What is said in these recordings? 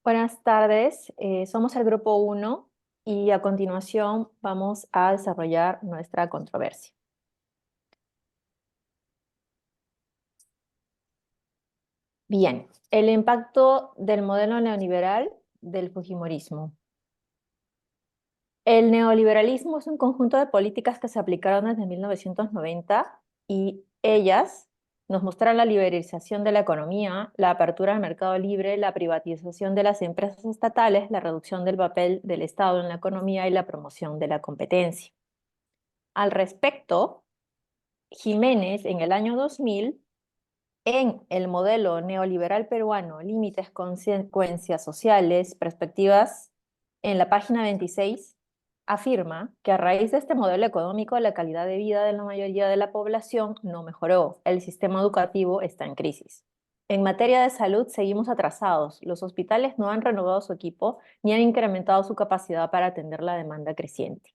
Buenas tardes, somos el grupo 1 y a continuación vamos a desarrollar nuestra controversia. Bien, el impacto del modelo neoliberal del fujimorismo. El neoliberalismo es un conjunto de políticas que se aplicaron desde 1990 y ellas nos muestran la liberalización de la economía, la apertura al mercado libre, la privatización de las empresas estatales, la reducción del papel del Estado en la economía y la promoción de la competencia. Al respecto, Jiménez en el año 2000, en el modelo neoliberal peruano, límites, consecuencias sociales, perspectivas, en la página 26, afirma que a raíz de este modelo económico la calidad de vida de la mayoría de la población no mejoró, el sistema educativo está en crisis. En materia de salud seguimos atrasados, los hospitales no han renovado su equipo ni han incrementado su capacidad para atender la demanda creciente.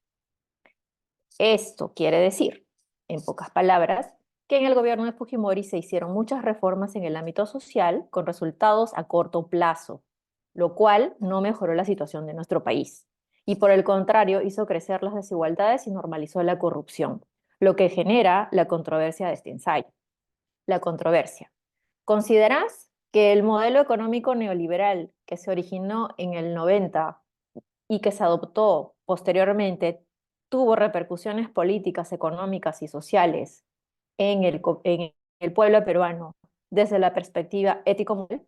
Esto quiere decir, en pocas palabras, que en el gobierno de Fujimori se hicieron muchas reformas en el ámbito social con resultados a corto plazo, lo cual no mejoró la situación de nuestro país. Y por el contrario, hizo crecer las desigualdades y normalizó la corrupción, lo que genera la controversia de este ensayo. La controversia. ¿Consideras que el modelo económico neoliberal que se originó en el 90 y que se adoptó posteriormente tuvo repercusiones políticas, económicas y sociales en el pueblo peruano desde la perspectiva ético-moral?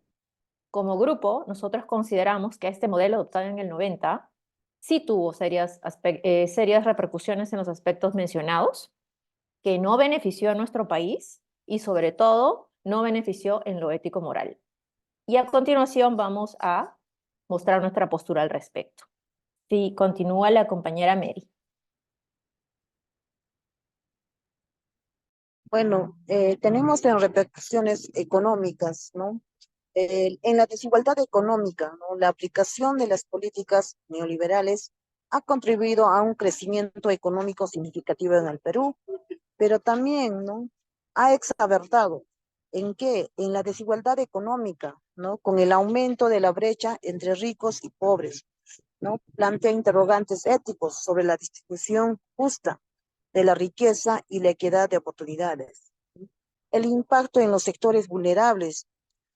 Como grupo, nosotros consideramos que este modelo adoptado en el 90 sí tuvo serias repercusiones en los aspectos mencionados, que no benefició a nuestro país y sobre todo no benefició en lo ético-moral. Y a continuación vamos a mostrar nuestra postura al respecto. Sí, continúa la compañera Mary. Bueno, tenemos en repercusiones económicas, ¿no? En la desigualdad económica, ¿no? La aplicación de las políticas neoliberales ha contribuido a un crecimiento económico significativo en el Perú, pero también, ¿no? Ha exacerbado en la desigualdad económica, ¿no? Con el aumento de la brecha entre ricos y pobres, ¿no? Plantea interrogantes éticos sobre la distribución justa de la riqueza y la equidad de oportunidades. El impacto en los sectores vulnerables,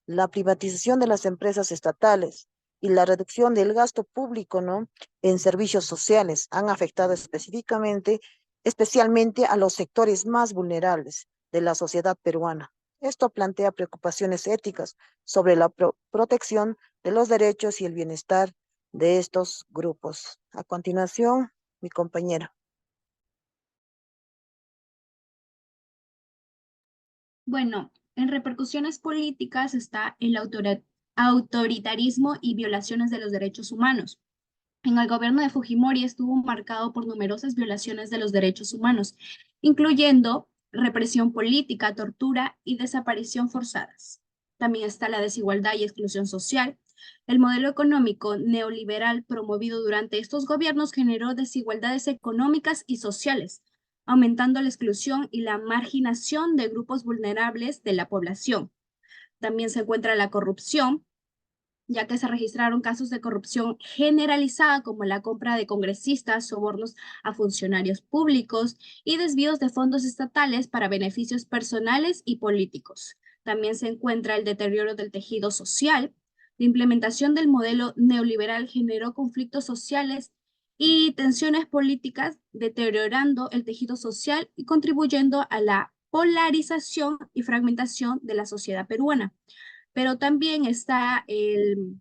la privatización de las empresas estatales y la reducción del gasto público, ¿no? En servicios sociales han afectado especialmente a los sectores más vulnerables de la sociedad peruana. Esto plantea preocupaciones éticas sobre la protección de los derechos y el bienestar de estos grupos. A continuación, mi compañera. Bueno, en repercusiones políticas está el autoritarismo y violaciones de los derechos humanos. En el gobierno de Fujimori estuvo marcado por numerosas violaciones de los derechos humanos, incluyendo represión política, tortura y desaparición forzadas. También está la desigualdad y exclusión social. El modelo económico neoliberal promovido durante estos gobiernos generó desigualdades económicas y sociales, aumentando la exclusión y la marginación de grupos vulnerables de la población. También se encuentra la corrupción, ya que se registraron casos de corrupción generalizada como la compra de congresistas, sobornos a funcionarios públicos y desvíos de fondos estatales para beneficios personales y políticos. También se encuentra el deterioro del tejido social. La implementación del modelo neoliberal generó conflictos sociales y tensiones políticas, deteriorando el tejido social y contribuyendo a la polarización y fragmentación de la sociedad peruana. Pero también está el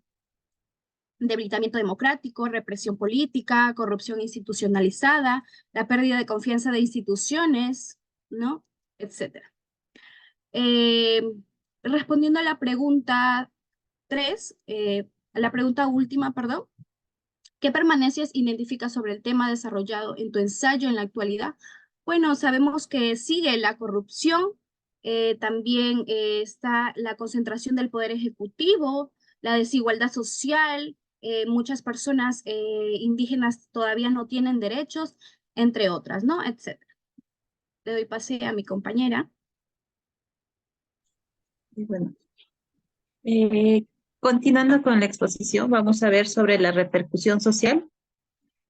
debilitamiento democrático, represión política, corrupción institucionalizada, la pérdida de confianza de instituciones, ¿no? Etcétera. Eh, Respondiendo a la pregunta 3, a la pregunta última, perdón, ¿qué permanencias identificas sobre el tema desarrollado en tu ensayo en la actualidad? Bueno, sabemos que sigue la corrupción, también está la concentración del poder ejecutivo, la desigualdad social, muchas personas indígenas todavía no tienen derechos, entre otras, ¿no? Etcétera. Le doy pase a mi compañera. Y bueno, eh, Continuando con la exposición, vamos a ver sobre la repercusión social.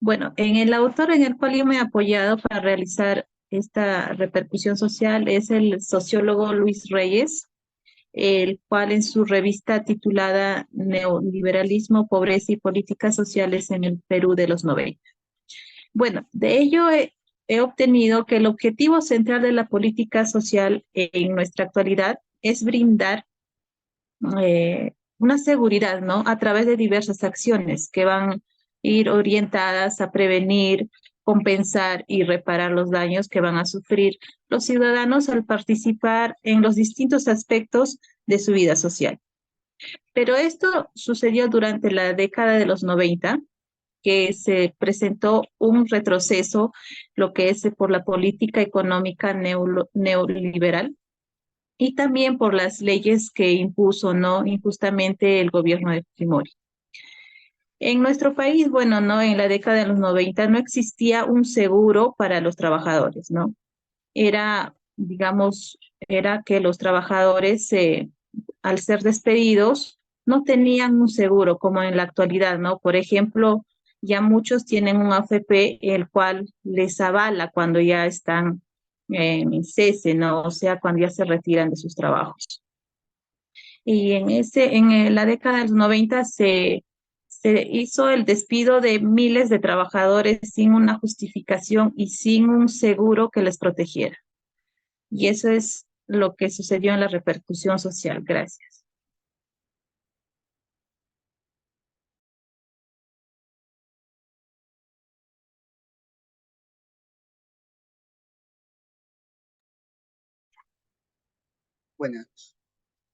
Bueno, en el autor en el cual yo me he apoyado para realizar esta repercusión social es el sociólogo Luis Reyes, el cual en su revista titulada Neoliberalismo, Pobreza y Políticas Sociales en el Perú de los 90. Bueno, de ello he obtenido que el objetivo central de la política social en nuestra actualidad es brindar una seguridad, ¿no? A través de diversas acciones que van a ir orientadas a prevenir, compensar y reparar los daños que van a sufrir los ciudadanos al participar en los distintos aspectos de su vida social. Pero esto sucedió durante la década de los 90, que se presentó un retroceso, lo que es por la política económica neoliberal, y también por las leyes que impuso, ¿no? Injustamente el gobierno de Fujimori. En nuestro país, bueno, ¿no? En la década de los 90 no existía un seguro para los trabajadores, ¿no? Era, digamos, era que los trabajadores, al ser despedidos, no tenían un seguro como en la actualidad, ¿no? Por ejemplo, ya muchos tienen un AFP el cual les avala cuando ya están en cese, ¿no? O sea, cuando ya se retiran de sus trabajos. Y en la década de los 90 se hizo el despido de miles de trabajadores sin una justificación y sin un seguro que les protegiera. Y eso es lo que sucedió en la repercusión social. Gracias.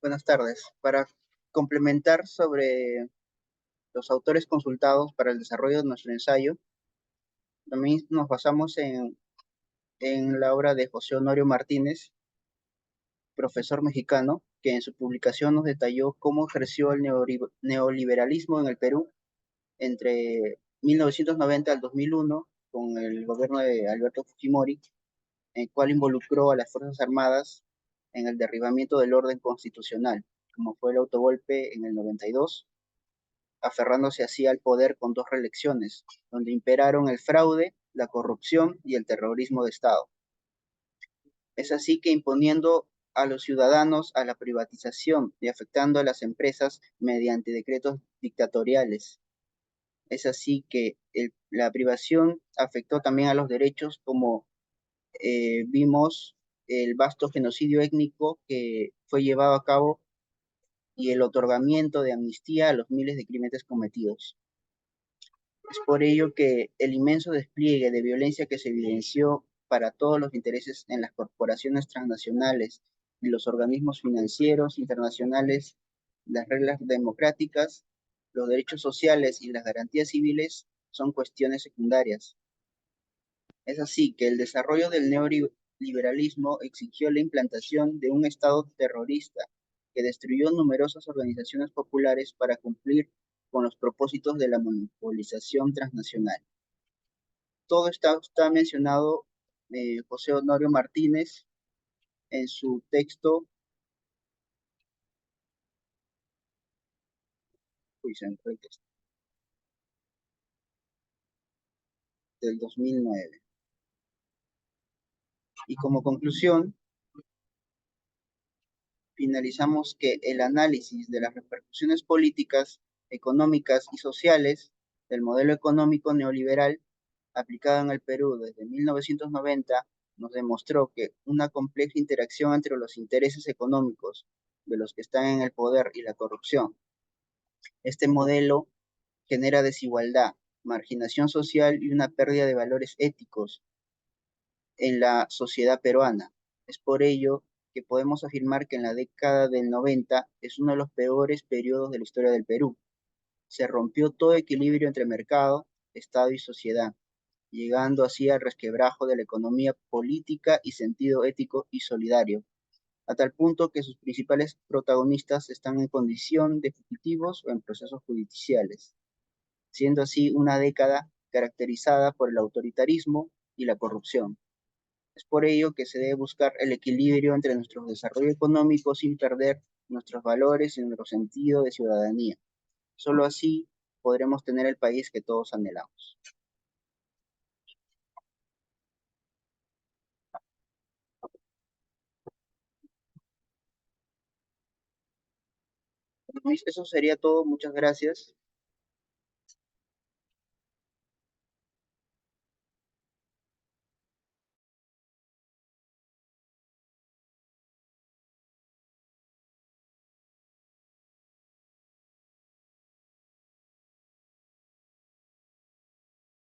Buenas tardes. Para complementar sobre los autores consultados para el desarrollo de nuestro ensayo, también nos basamos en la obra de José Honorio Martínez, profesor mexicano, que en su publicación nos detalló cómo ejerció el neoliberalismo en el Perú entre 1990 al 2001 con el gobierno de Alberto Fujimori, el cual involucró a las Fuerzas Armadas en el derribamiento del orden constitucional, como fue el autogolpe en el 92, aferrándose así al poder con dos reelecciones, donde imperaron el fraude, la corrupción y el terrorismo de Estado. Es así que imponiendo a los ciudadanos a la privatización y afectando a las empresas mediante decretos dictatoriales. Es así que la privación afectó también a los derechos, como vimos el vasto genocidio étnico que fue llevado a cabo y el otorgamiento de amnistía a los miles de crímenes cometidos. Es por ello que el inmenso despliegue de violencia que se evidenció para todos los intereses en las corporaciones transnacionales y los organismos financieros internacionales, las reglas democráticas, los derechos sociales y las garantías civiles son cuestiones secundarias. Es así que el desarrollo del neoliberalismo exigió la implantación de un Estado terrorista que destruyó numerosas organizaciones populares para cumplir con los propósitos de la monopolización transnacional. Todo está mencionado José Honorio Martínez en su texto del 2009. Y como conclusión, finalizamos que el análisis de las repercusiones políticas, económicas y sociales del modelo económico neoliberal aplicado en el Perú desde 1990 nos demostró que una compleja interacción entre los intereses económicos de los que están en el poder y la corrupción. Este modelo genera desigualdad, marginación social y una pérdida de valores éticos en la sociedad peruana. Es por ello que podemos afirmar que en la década del 90 es uno de los peores periodos de la historia del Perú. Se rompió todo equilibrio entre mercado, Estado y sociedad, llegando así al resquebrajo de la economía política y sentido ético y solidario, a tal punto que sus principales protagonistas están en condición de fugitivos o en procesos judiciales, siendo así una década caracterizada por el autoritarismo y la corrupción. Es por ello que se debe buscar el equilibrio entre nuestro desarrollo económico sin perder nuestros valores y nuestro sentido de ciudadanía. Solo así podremos tener el país que todos anhelamos. Luis, eso sería todo. Muchas gracias.